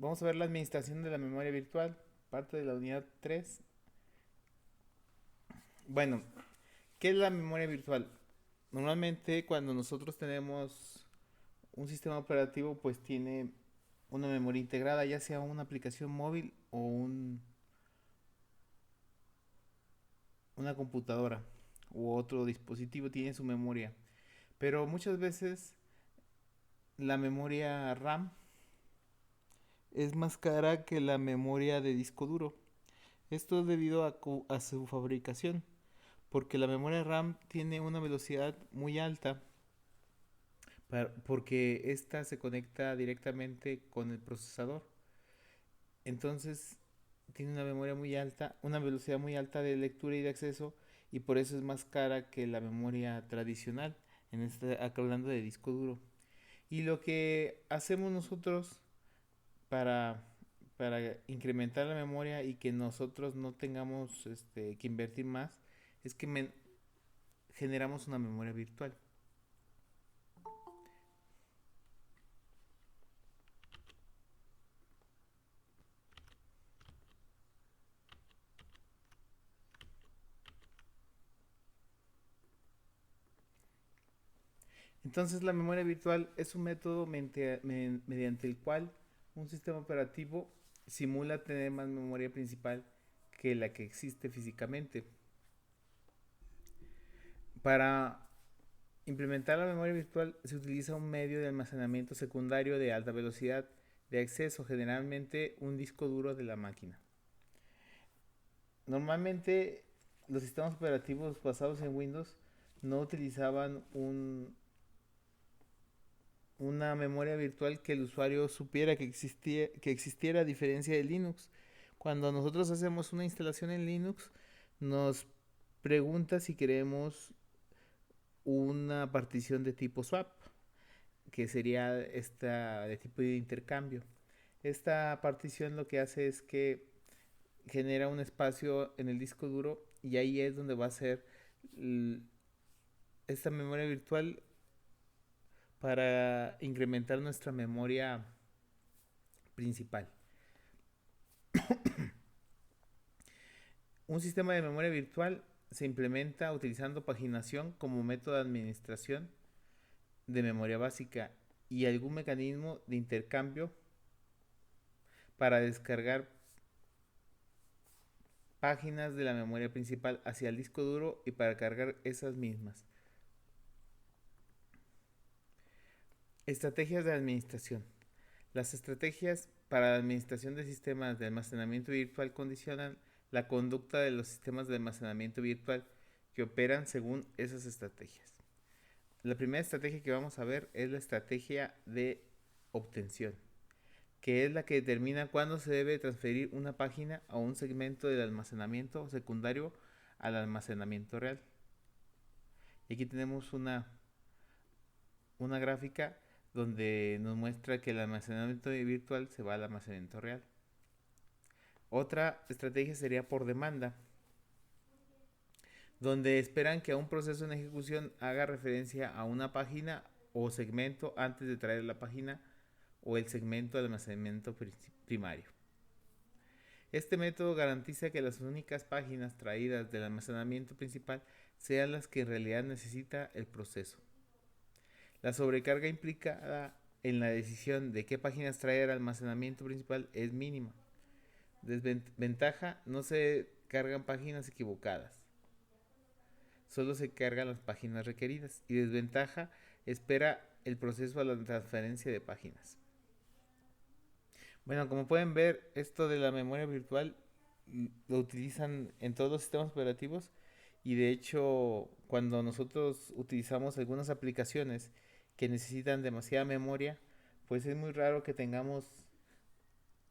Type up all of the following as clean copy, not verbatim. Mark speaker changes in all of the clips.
Speaker 1: Vamos a ver la administración de la memoria virtual, parte de la unidad 3. Bueno, ¿qué es la memoria virtual? Normalmente cuando nosotros tenemos un sistema operativo, pues tiene una memoria integrada, ya sea una aplicación móvil o una computadora u otro dispositivo tiene su memoria. Pero muchas veces la memoria RAM es más cara que la memoria de disco duro. Esto es debido a su fabricación, porque la memoria RAM tiene una velocidad muy alta, porque esta se conecta directamente con el procesador. Entonces tiene una memoria muy alta, una velocidad muy alta de lectura y de acceso, y por eso es más cara que la memoria tradicional, acá hablando de disco duro. Y lo que hacemos nosotros para, para incrementar la memoria y que nosotros no tengamos que invertir más, es que generamos una memoria virtual. Entonces la memoria virtual es un método mediante el cual un sistema operativo simula tener más memoria principal que la que existe físicamente. Para implementar la memoria virtual se utiliza un medio de almacenamiento secundario de alta velocidad de acceso, generalmente un disco duro de la máquina. Normalmente los sistemas operativos basados en Windows no utilizaban una memoria virtual que el usuario supiera que existiera, a diferencia de Linux. Cuando nosotros hacemos una instalación en Linux, nos pregunta si queremos una partición de tipo swap, que sería esta de tipo de intercambio. Esta partición lo que hace es que genera un espacio en el disco duro, y ahí es donde va a ser esta memoria virtual para incrementar nuestra memoria principal. Un sistema de memoria virtual se implementa utilizando paginación como método de administración de memoria básica y algún mecanismo de intercambio para descargar páginas de la memoria principal hacia el disco duro y para cargar esas mismas. Estrategias de administración. Las estrategias para la administración de sistemas de almacenamiento virtual condicionan la conducta de los sistemas de almacenamiento virtual que operan según esas estrategias. La primera estrategia que vamos a ver es la estrategia de obtención, que es la que determina cuándo se debe transferir una página o un segmento del almacenamiento secundario al almacenamiento real. Y aquí tenemos una gráfica donde nos muestra que el almacenamiento virtual se va al almacenamiento real. Otra estrategia sería por demanda, donde esperan que un proceso en ejecución haga referencia a una página o segmento antes de traer la página o el segmento de almacenamiento primario. Este método garantiza que las únicas páginas traídas del almacenamiento principal sean las que en realidad necesita el proceso. La sobrecarga implicada en la decisión de qué páginas traer al almacenamiento principal es mínima. Desventaja: no se cargan páginas equivocadas, solo se cargan las páginas requeridas. Y desventaja: espera el proceso a la transferencia de páginas. Bueno, como pueden ver, esto de la memoria virtual lo utilizan en todos los sistemas operativos, y de hecho cuando nosotros utilizamos algunas aplicaciones que necesitan demasiada memoria, pues es muy raro que tengamos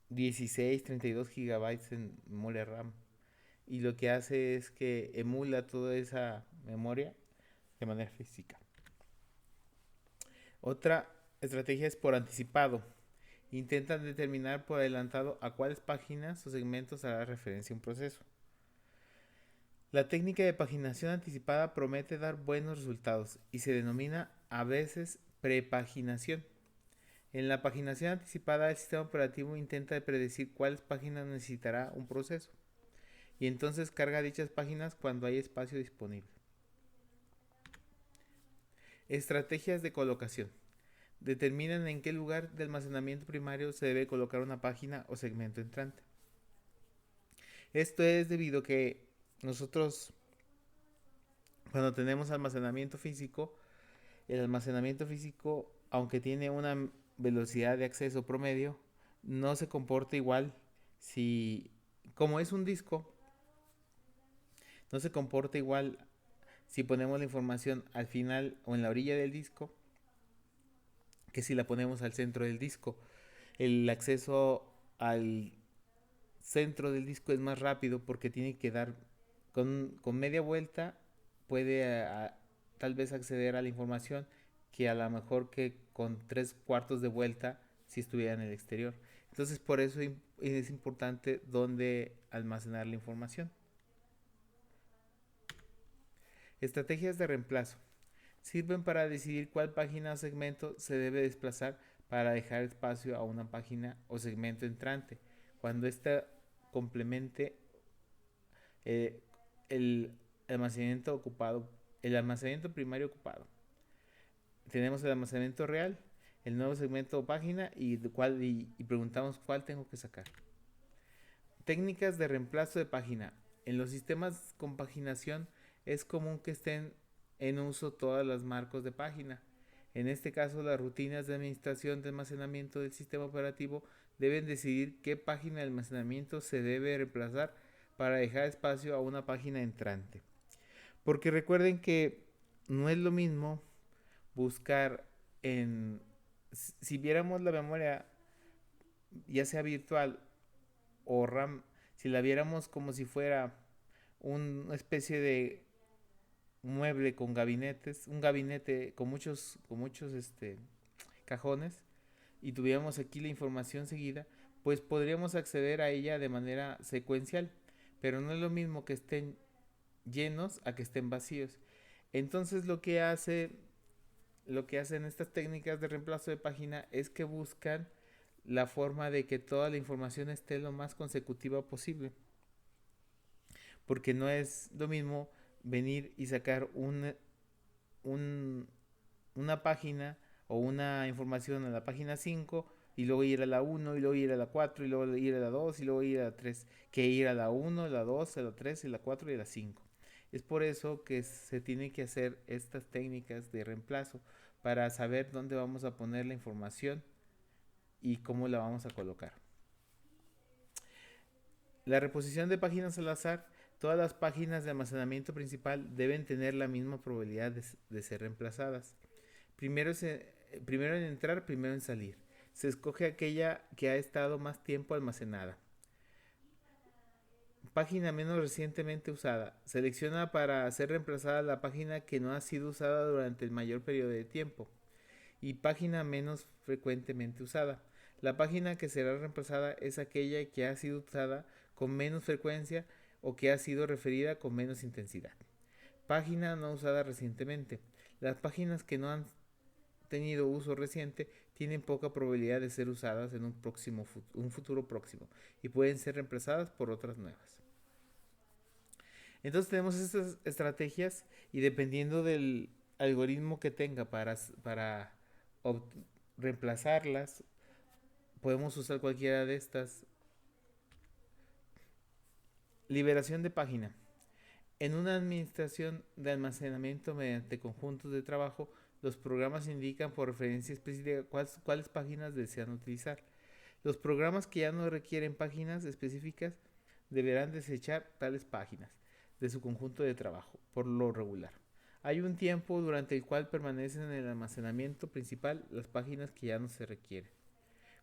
Speaker 1: 16, 32 gigabytes en memoria RAM. Y lo que hace es que emula toda esa memoria de manera física. Otra estrategia es por anticipado. Intentan determinar por adelantado a cuáles páginas o segmentos hará referencia un proceso. La técnica de paginación anticipada promete dar buenos resultados y se denomina a veces prepaginación. En la paginación anticipada, el sistema operativo intenta predecir cuáles páginas necesitará un proceso y entonces carga dichas páginas cuando hay espacio disponible. Estrategias de colocación. Determinan en qué lugar de almacenamiento primario se debe colocar una página o segmento entrante. Esto es debido a que nosotros, cuando tenemos almacenamiento físico, el almacenamiento físico, aunque tiene una velocidad de acceso promedio, no se comporta igual si, como es un disco, no se comporta igual si ponemos la información al final o en la orilla del disco que si la ponemos al centro del disco. El acceso al centro del disco es más rápido porque tiene que dar con media vuelta, puede tal vez acceder a la información que a lo mejor que con 3/4 de vuelta si estuviera en el exterior. Entonces por eso es importante dónde almacenar la información. Estrategias de reemplazo. Sirven para decidir cuál página o segmento se debe desplazar para dejar espacio a una página o segmento entrante, cuando ésta complemente eh, el almacenamiento ocupado, el almacenamiento primario ocupado. Tenemos el almacenamiento real, el nuevo segmento o página y preguntamos cuál tengo que sacar. Técnicas de reemplazo de página. En los sistemas con paginación es común que estén en uso todas las marcos de página. En este caso, las rutinas de administración de almacenamiento del sistema operativo deben decidir qué página de almacenamiento se debe reemplazar para dejar espacio a una página entrante. Porque recuerden que no es lo mismo buscar si viéramos la memoria, ya sea virtual o RAM, si la viéramos como si fuera una especie de mueble con gabinetes, un gabinete con muchos cajones, y tuviéramos aquí la información seguida, pues podríamos acceder a ella de manera secuencial, pero no es lo mismo que estén llenos a que estén vacíos. Entonces lo que hacen estas técnicas de reemplazo de página es que buscan la forma de que toda la información esté lo más consecutiva posible, porque no es lo mismo venir y sacar una página o una información a la página 5 y luego ir a la 1 y luego ir a la 4 y luego ir a la 2 y luego ir a la 3, que ir a la 1, la 2, a la 3, y la 4 y la 5. Es por eso que se tiene que hacer estas técnicas de reemplazo para saber dónde vamos a poner la información y cómo la vamos a colocar. La reposición de páginas al azar. Todas las páginas de almacenamiento principal deben tener la misma probabilidad de ser reemplazadas. Primero en entrar, primero en salir. Se escoge aquella que ha estado más tiempo almacenada. Página menos recientemente usada. Selecciona para ser reemplazada la página que no ha sido usada durante el mayor periodo de tiempo. Y página menos frecuentemente usada. La página que será reemplazada es aquella que ha sido usada con menos frecuencia o que ha sido referida con menos intensidad. Página no usada recientemente. Las páginas que no han tenido uso reciente tienen poca probabilidad de ser usadas en un futuro próximo y pueden ser reemplazadas por otras nuevas. Entonces tenemos estas estrategias y dependiendo del algoritmo que tenga para reemplazarlas, podemos usar cualquiera de estas. Liberación de página. En una administración de almacenamiento mediante conjuntos de trabajo, los programas indican por referencia específica cuáles páginas desean utilizar. Los programas que ya no requieren páginas específicas deberán desechar tales páginas de su conjunto de trabajo, por lo regular. Hay un tiempo durante el cual permanecen en el almacenamiento principal las páginas que ya no se requieren.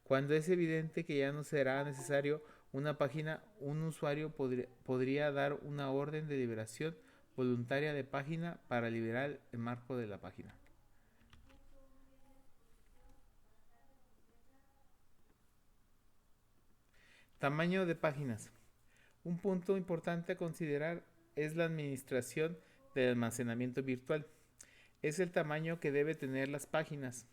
Speaker 1: Cuando es evidente que ya no será necesario una página, un usuario podría dar una orden de liberación voluntaria de página para liberar el marco de la página. Tamaño de páginas. Un punto importante a considerar es la administración del almacenamiento virtual. Es el tamaño que debe tener las páginas.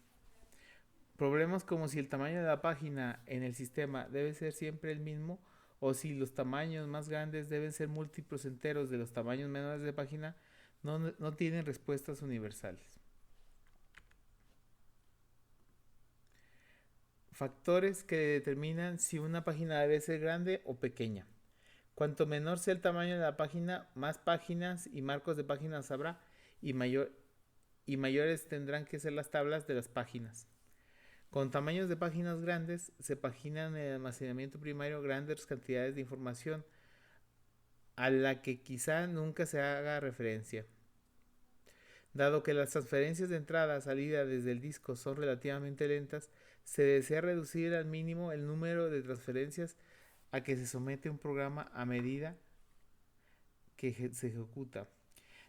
Speaker 1: Problemas como si el tamaño de la página en el sistema debe ser siempre el mismo o si los tamaños más grandes deben ser múltiplos enteros de los tamaños menores de página no tienen respuestas universales. Factores que determinan si una página debe ser grande o pequeña. Cuanto menor sea el tamaño de la página, más páginas y marcos de páginas habrá y, y mayores tendrán que ser las tablas de las páginas. Con tamaños de páginas grandes se paginan en el almacenamiento primario grandes cantidades de información a la que quizá nunca se haga referencia. Dado que las transferencias de entrada a salida desde el disco son relativamente lentas, se desea reducir al mínimo el número de transferencias a que se somete un programa a medida que se ejecuta.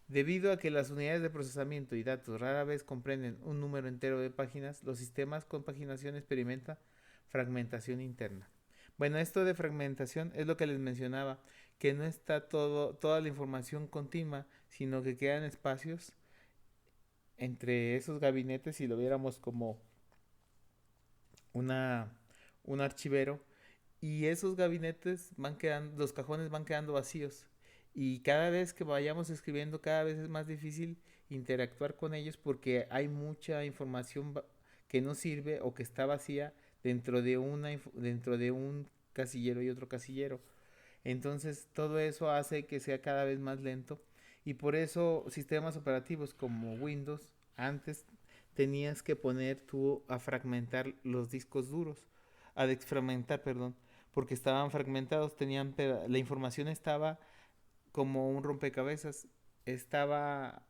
Speaker 1: Debido a que las unidades de procesamiento y datos rara vez comprenden un número entero de páginas, los sistemas con paginación experimentan fragmentación interna. Bueno, esto de fragmentación es lo que les mencionaba, que no está toda la información continua, sino que quedan espacios entre esos gabinetes, si lo viéramos como una, un archivero, y esos gabinetes van quedando, los cajones van quedando vacíos. Y cada vez que vayamos escribiendo, cada vez es más difícil interactuar con ellos porque hay mucha información que no sirve o que está vacía dentro de un casillero y otro casillero. Entonces todo eso hace que sea cada vez más lento y por eso sistemas operativos como Windows antes tenías que poner tú a fragmentar los discos duros, a desfragmentar, perdón, porque estaban fragmentados, la información estaba como un rompecabezas, estaba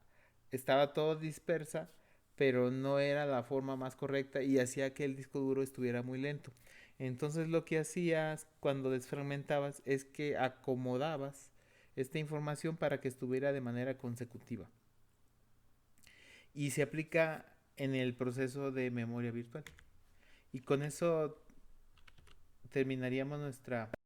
Speaker 1: estaba todo dispersa, pero no era la forma más correcta y hacía que el disco duro estuviera muy lento. Entonces lo que hacías cuando desfragmentabas es que acomodabas esta información para que estuviera de manera consecutiva. Y se aplica en el proceso de memoria virtual. Y con eso terminaríamos nuestra